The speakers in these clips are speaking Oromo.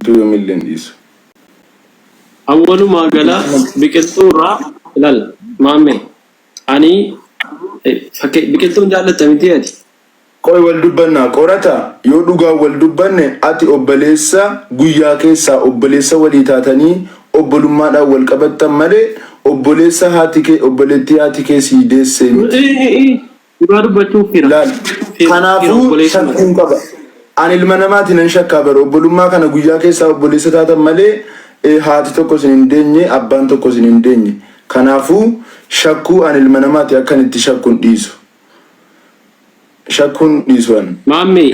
biqiltuu yoomillee dhiisu. Awwalumaa gala biqiltuu irraa ilaal maame ani biqiltuun jaallatta miti ati. Qoy wal dubbanna qorata yoo dhugaa wal dubbanne ati obboleessa guyyaa keessaa obboleessa walii taatanii obbolummaadhaan wal qabattan malee obboleessa obboleettii haati kee sii deessee miti. Dhugaa dubbachuuf fira. Kanaafuu shakkuun qaba. Ani ilma namaati nan shakkaa bara obbolummaa kana guyyaa keessaa obboleessa taatan malee haati tokko sin hin deenye abbaan tokko sin hin deenye. Kanaafuu shakkuu ani ilma namaati akkan itti shakkuun dhiisu. Shakkuun dhiisuun. Maammi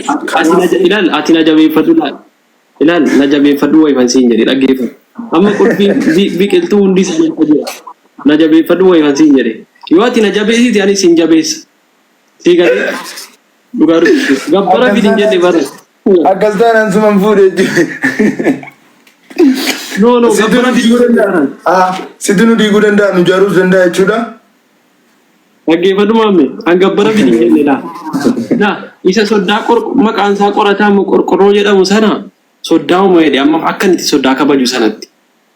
ilaal ati na jabeeffadhu ilaal na jabeeffadhu wayfansiin jedhe dhaggeeffadhu. Amma qurbii biqiltuu hundi sana jira. Na jabeeffadhu wayfansiin jedhe. Yoo ati na jabeessiti ani siin jabeessa. Sii galee dhugaa dubbisu. Gabbara fidin jedhe bara. Akkas taanaan suman fuudhee jiru. No gabbara fidin jedhe. Situ nu diiguu danda'a nu jaaruus danda'a jechuudha. Dhaggeeffadhu maammi an gabbara fidin jedhe laa. Isa soddaa maqaan isaa qorataa qorqorroo jedhamu sana soddaa uumee amma akka itti soddaa kabaju sanatti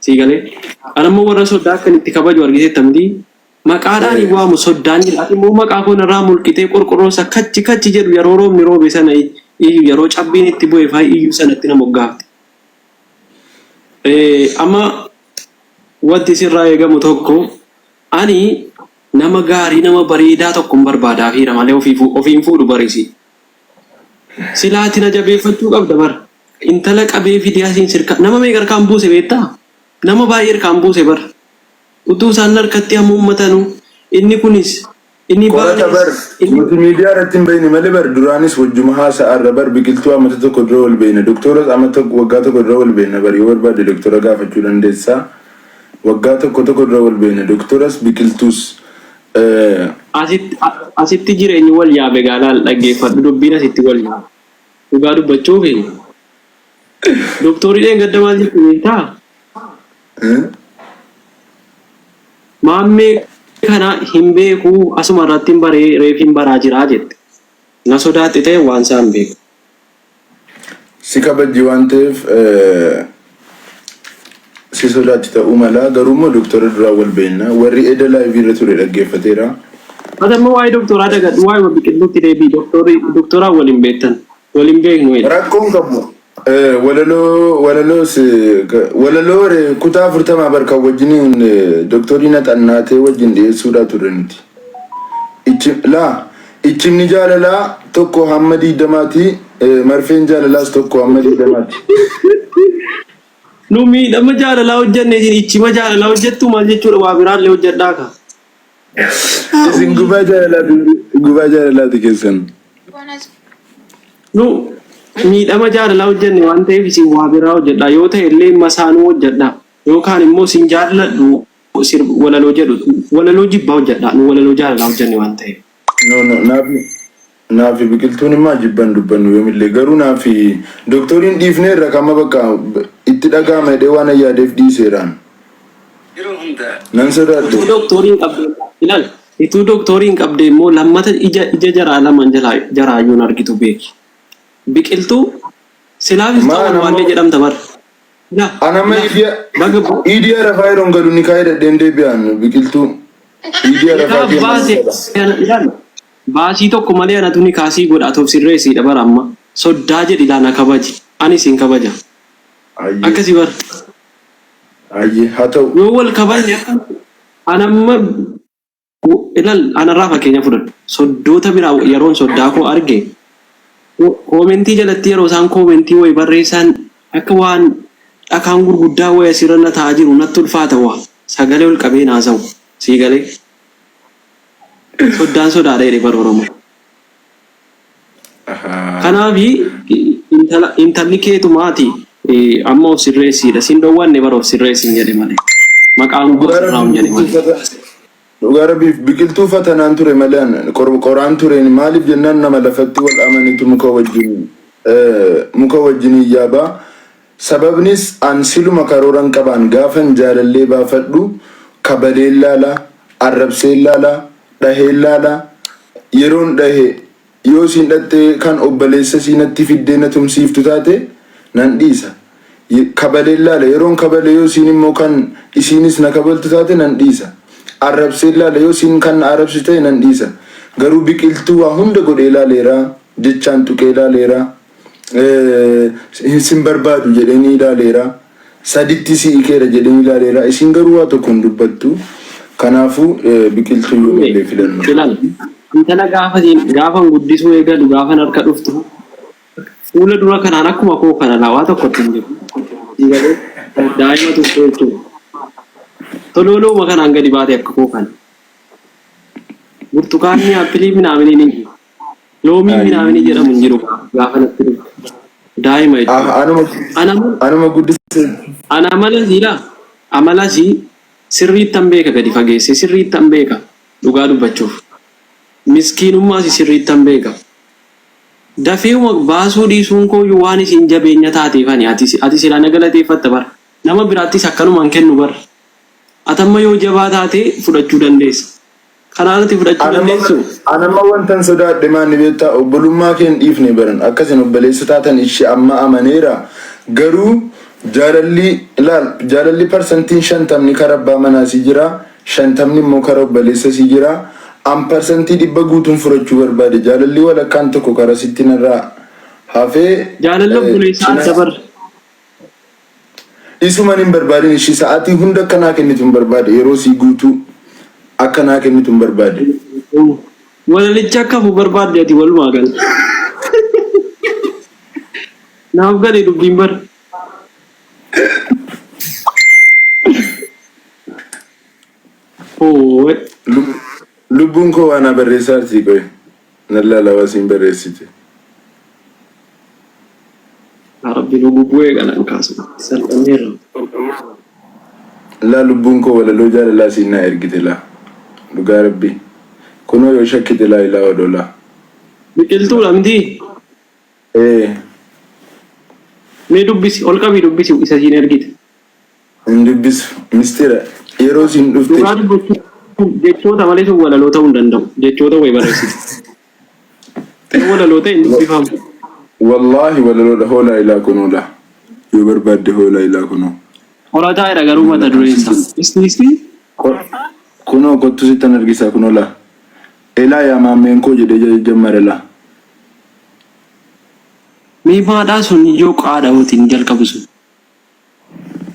sii galee anammoo warra soddaa akka itti kabaju argiteettamti maqaadhaan waamu soddaan jedhati immoo maqaa kun irraa mulqitee qorqorroo isa kachi jedhu yeroo roobni roobe sana iyyu yeroo cabbiin itti bu'ee faa iyyu sanatti nama moggaafte. Amma wanti sirraa eegamu tokko ani nama gaarii nama bareedaa tokkon barbaadaa fi malee ofiin fuudhu barisi. Silaati na jabeeffachuu qabda bara. Intala qabee fidiyaasiin sirka nama meeqa harkaan buuse beektaa? Nama baay'ee harkaan buuse bara. Utuu isaan harkatti hamma uummatanu inni kunis inni baay'ee. Miidiyaa irratti hin beekne malee bara duraanis wajjuma haasa'arra bara biqiltuu amata tokko dura wal beekna. Doktooras amata waggaa tokko dura wal beekna bara yoo barbaade doktora gaafachuu dandeessaa. Waggaa tokko dura wal beekna. Doktooras biqiltuus. Asitti jireenyi wal yaabe gaalaal dhaggeeffadhu dubbiin asitti wal yaabe. Dhugaa dubbachuuf doktoriidhaan gadda maal jettu beektaa? Maammee kana hin beeku asuma irratti reefiin baraa jiraa jette. Na sodaatti ta'e waan isaan beeku. Si kabajji waan ta'eef si sodaatti ta'uu mala garuummoo doktora duraa wal beekna warri eda laayivii irra ture dhaggeeffateera. Adammoo waa'ee doktoraa dagadhu waa'ee biqiltuutti deebii doktoraa waliin beektan waliin beeknu. Rakkoon qabu walaloo kutaa 40 barka wajjiniin doktoriin xannaatee wajjin dhiyeessuudhaa turaniiti. Ichimni jaalalaa tokko hamma 20 marfeen jaalalaas tokko hamma 20. Nu miidhama jaalalaa hojjenne ichima jaalalaa hojjettu maal jechuudha waa biraallee hojjedhaa ka. Isin gubaa jaalalaati keessan. Nu miidhama jaalalaa hojjenne waan ta'eef isin waa biraa hojjedhaa yoo ta'e illee masaanuu hojjedhaa yookaan immoo isin jaalladhu walaloo jedhu walaloo jibbaa hojjedhaa nu walaloo jaalalaa hojjenne waan ta'eef. Naafi biqiltuun immoo jibban dubbannu yoomillee garuu naafi doktoriin dhiifnee irra kama bakka itti dhagaama jedhee waan yaadeef dhiiseeraan. Nan sodaadhu. Ituu doktoriin qabde immoo lammata ija jaraa lamaan jaraayyuun argitu beeki. Biqiltuu silaafis ta'uu waan jedhamta bara. Anama idiyaa rafaa yeroon galu ni kaa'ee dadheen deebi'an biqiltuu. Idiyaa rafaa baasii tokko malee anatu ni kaasii godhaatuuf sirreessiidha bara amma soddaa jedhi laana kabaji anis hin kabaja akkasii bara. Haa ta'u. Yoo wal kabajne anamma ilal anarraa fakkeenya fudhadhu soddoota biraa yeroon soddaa koo arge koomentii jalatti yeroo isaan koomentii wayi barreessan akka waan dhakaan gurguddaa wayi asirra taa'aa jiru natti ulfaata waa sagalee ol qabee naasa'u sii galee. Soddaan sodaadha jedhee bara Oromoo. Kanaafi intalli keetumaati amma of sirreessiidha. Siin dhoowwanne bara of sirreessiin jedhe malee. Maqaan gosa jedhe malee. Dhugaa rabbiif biqiltuu fatanaan ture malee qoraan tureen maaliif jennaan nama lafatti wal amanitu muka wajjin yaabaa. Sababnis an siluma karooran qabaan gaafan jaalallee baafadhu kabalee laalaa arrabsee laalaa. Dhahee laala yeroon dhahee yoo siin dhattee kan obboleessa siinatti fiddee na tumsiiftu taate nan dhiisa kabaleellaa yeroon kabalee yoo siin immoo kan isiinis na kabaltu taate nan dhiisa. Arrabseellaa yoo siin kan arrabsi ta'e nan dhiisa. Garuu biqiltuu waa hunda godhee ilaaleera jechaan tuqee ilaaleera sin barbaadu jedhanii ilaaleera saditti si'i keera jedhanii ilaaleera isin garuu waa tokko hin dubbattu. Kanaafuu biqiltuu yoo illee filannu. Intala gaafa guddisuu eegadu gaafa harka dhuftu fuula dura kanaan akkuma koo kana lawaa tokkotti hin jiru. Daa'ima tokko jechuudha. Tolooluma kanaan gadi baate akka koo kana. Burtukaanni appilii minaamini ni jiru. Loomii minaamini jedhamu hin jiru gaafa natti dhuftu. Daa'ima jechuudha. Anuma guddisee. Ana amala sirriittan beeka gadi fageesse sirriittan beeka dhugaa dubbachuuf. Miskiinummaa sirriittan beeka. Dafee baasuu dhiisuun kooyyuu waan isin jabeenya taateefani ati silaa na galateeffatta bara. Nama biraattis akkanumaan kennu bara. Atamma yoo jabaa taate fudhachuu dandeessa. Kanaan ati fudhachuu dandeessu. Anamma wantan sodaadhe maanni beektaa obbolummaa kee hin dhiifne baran akkasin obboleessa taatan ishee amma amaneera garuu jaalalli parsantiin 50 karaa abbaa manaa si jira 50 immoo karaa obboleessa si jira. Am parsantii 100 guutuun furachuu barbaade jaalalli walakkaan tokko karaa sitti narraa hafee jaalalli obboleessaa dabar isuman hin barbaadin ishii sa'aatii hunda akkanaa kennitu hin barbaade yeroo sii guutuu akkanaa kennitu hin barbaade. Walalicha akkafu barbaadde ati walumaa gala. Naaf galee dubbiin bara. Lubbuun koo waan barreessaa artii qoy nallaalawaa siin barreessite. Rabbi lubbuu bu'ee galan kaasu salphanneerra. Laa lubbuun koo walaloo jaalalaa siin naa ergite laa dhugaa rabbi kunoo yoo shakkite laa ilaa odolaa. Biqiltuu lamtii. Mee dubbisi ol qabii dubbisi isa siin ergite. Hin dubbisu mistira yeroo siin dhufte. Jechoota malee sun walaloo ta'uu hin danda'u. Jechoota way barreessite. Walaloo ta'e hin dubbifamu. Wallaahi walaloodha hoolaa ilaa kunuudha. Yoo barbaadde hoolaa ilaa kunuu. Horataa jedha garuu mata dureensa. Isti. Kunoo kottu sittan argisaa kunoola. Elaa yaa maammeen koo jedhee jammare laa. Miimaadhaa sun yoo qaadha hootiin jalqabu sun.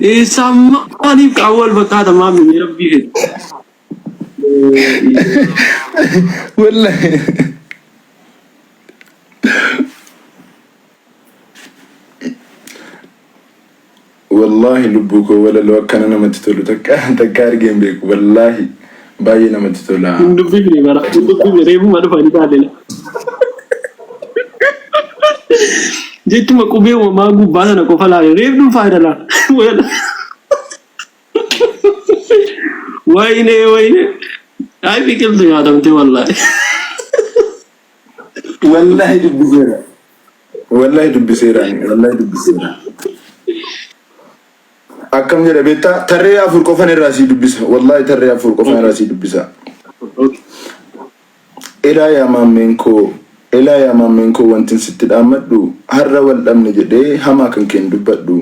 Eessamma maaliif qaawwal fakkaata maammee rabbii fedhe. Wallahi lubbuu koo walaloo akkana namatti tolu takka argeen beeku wallahi baay'ee namatti tola. Dubbifne bara dubbifne reefuma dhufanii taatela. Jettuma qubee uumamaa gubbaa sana qofa laale reefduun faayidaa laa. Wayne. Ay biqiltuu nyaatamte wallahi. Wallahi dubbiseera. Akkam jedha beektaa tarree afur qofan irraa sii dubbisa. Wallahi tarree afur qofan irraa sii dubbisa. Elaa yaa maammeen koo wantin sitti dhaammadhu har'a wal dhabne jedhee hamaa kan keen dubbadhu.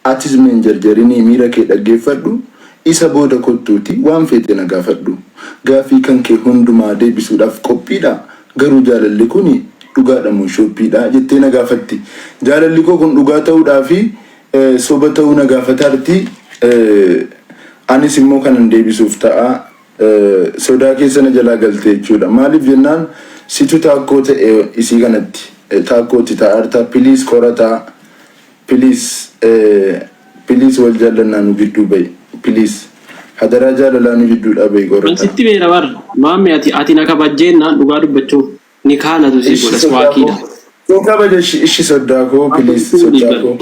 Atis meen jarjarinii miira kee dhaggeeffadhu. Isa booda kottuuti waan feete na gaafadhu. Gaafii kan kee hundumaa deebisuudhaaf qophiidha. Garuu jaalalli kun dhugaadha moo shoppiidha jettee na gaafatti. Jaalalli koo kun dhugaa ta'uudhaa fi soba ta'uu na gaafataarti. Anis immoo kanan deebisuuf ta'a. Sodaa keessa na jalaa galtee jechuudha. Maaliif jennaan situ taakkoo ta'e isii kanatti taakkooti ta'aarta piliis qorataa piliis wal jaallannaa nu gidduu ba'i. Piliis hadaraa jaalalaa nu gidduudha ba'i qorata. Sitti beera bar maammi ati na kabajjeennaan dhugaa dubbachuuf ni kaanatu si godhas waaqiidha. Kun kabaja ishi soddaa koo piliis soddaa koo.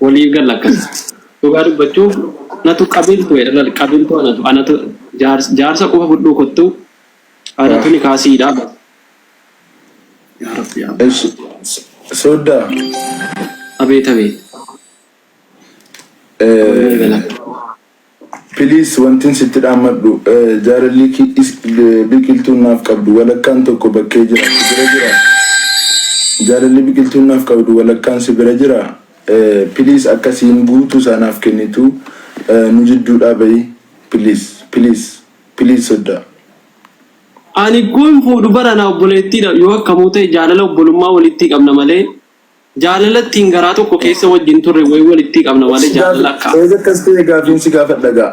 Walii gal akkas dhugaa dubbachuuf natu qabiltuu jedha qabiltuu anatu jaarsa qofa fudhuu kottu anatu ni kaasiidha. Yaa Rabbi yaa soddaa. Abeet. Please wantin sitti dhaammadhu jaalalli biqiltuun naaf qabdu walakkaan tokko bakkee jira. Jaalalli biqiltuun naaf qabdu walakkaan si bira jira. please akkasiin guutuu sanaaf kennitu nu jidduudha bayi please sodaa. Ani kun fuudhu barana obboleettiidha yoo akkamuu ta'e jaalala obbolummaa walitti qabna malee jaalalatti garaa tokko keessa wajjin turre walitti qabna malee jaalala akka. Akkas ta'e gaafiinsi gaafa dhagaa.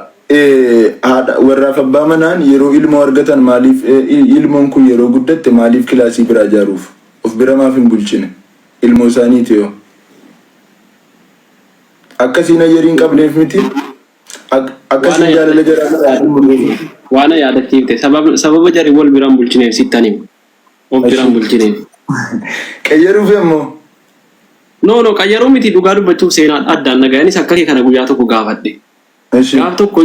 Haadha warraaf abbaa manaan yeroo ilmoo argatan maaliif ilmoon kun yeroo guddatte maaliif kilaasii biraa ijaaruuf of bira maaf hin bulchine ilmoo isaaniiti yoo akkasiin ayyeriin qabneef miti akkasiin jaalala jaraa waan yaadachiifte sababa jari wal biraan bulchineef sittaniif of biraan bulchineef qayyaruuf ammoo no qayyaruu miti dhugaa dubbachuuf seenaa addaan nagayaanis akkasii kana guyyaa tokko gaafadhe. Gaaf tokko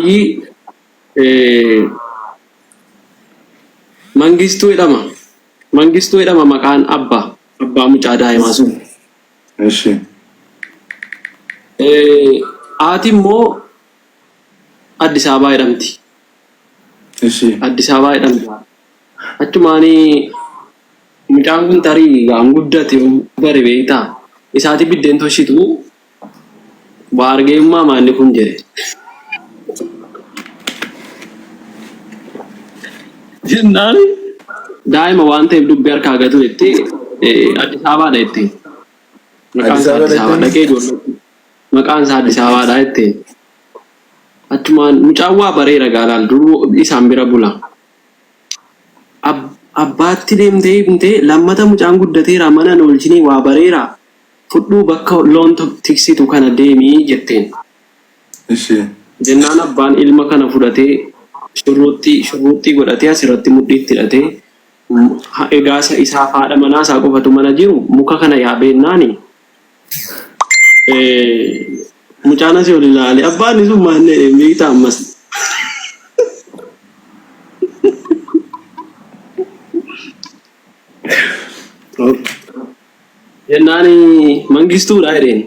mangistuu jedhama maqaan abbaa mucaa daa'imaa sun. Haati immoo Addis Ababaa jedhamti. Addis Ababaa jedhamti. Achumaanii mucaan kun tarii gaan guddate bare beektaa isaati biddeen toshitu baargeemmaa maanni kun jedhe. Jennaan daa'ima waan ta'eef dubbii harkaa gatu jettee Addis Ababaadha jettee maqaan isaa Addis Ababaa dhaqee ijoollee maqaan isaa Addis Ababaadha jettee achumaan mucaan waa bareera gaalaal duruu isaan bira bula abbaatti deemtee himtee lammata mucaan guddateera mana oolchinii waa bareera fudhuu bakka loon tiksitu kana deemii jetteen. Jennaan abbaan ilma kana fudhatee shurruuxxii godhatee asirratti mudhiitti hidhatee egaa isaa haadha manaa isaa qofatu mana jiru muka kana yaabeennaani mucaan asii ol ilaale abbaan sun maanne beektaa ammas jennaani mangistuudha jedheen.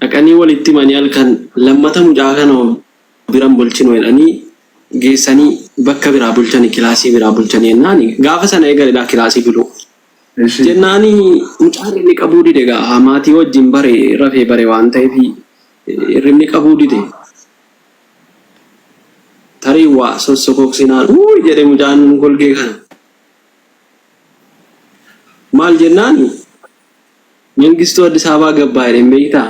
Dhaqanii walitti manii halkan lammata mucaa kana biraan bulchinu jedhanii geessanii bakka biraa bulchanii kilaasii biraa bulchanii jennaani gaafa sana eegaledha kilaasii biluu. Jennaani mucaan inni qabuu dide gaa maatii wajjin rafee bare waan ta'eef hirribni qabuu dide. Tarii waa sossokoksinaan jedhe mucaan golgee kana. Maal jennaani mangistuu Addis Ababaa gabbaa jedheen beektaa?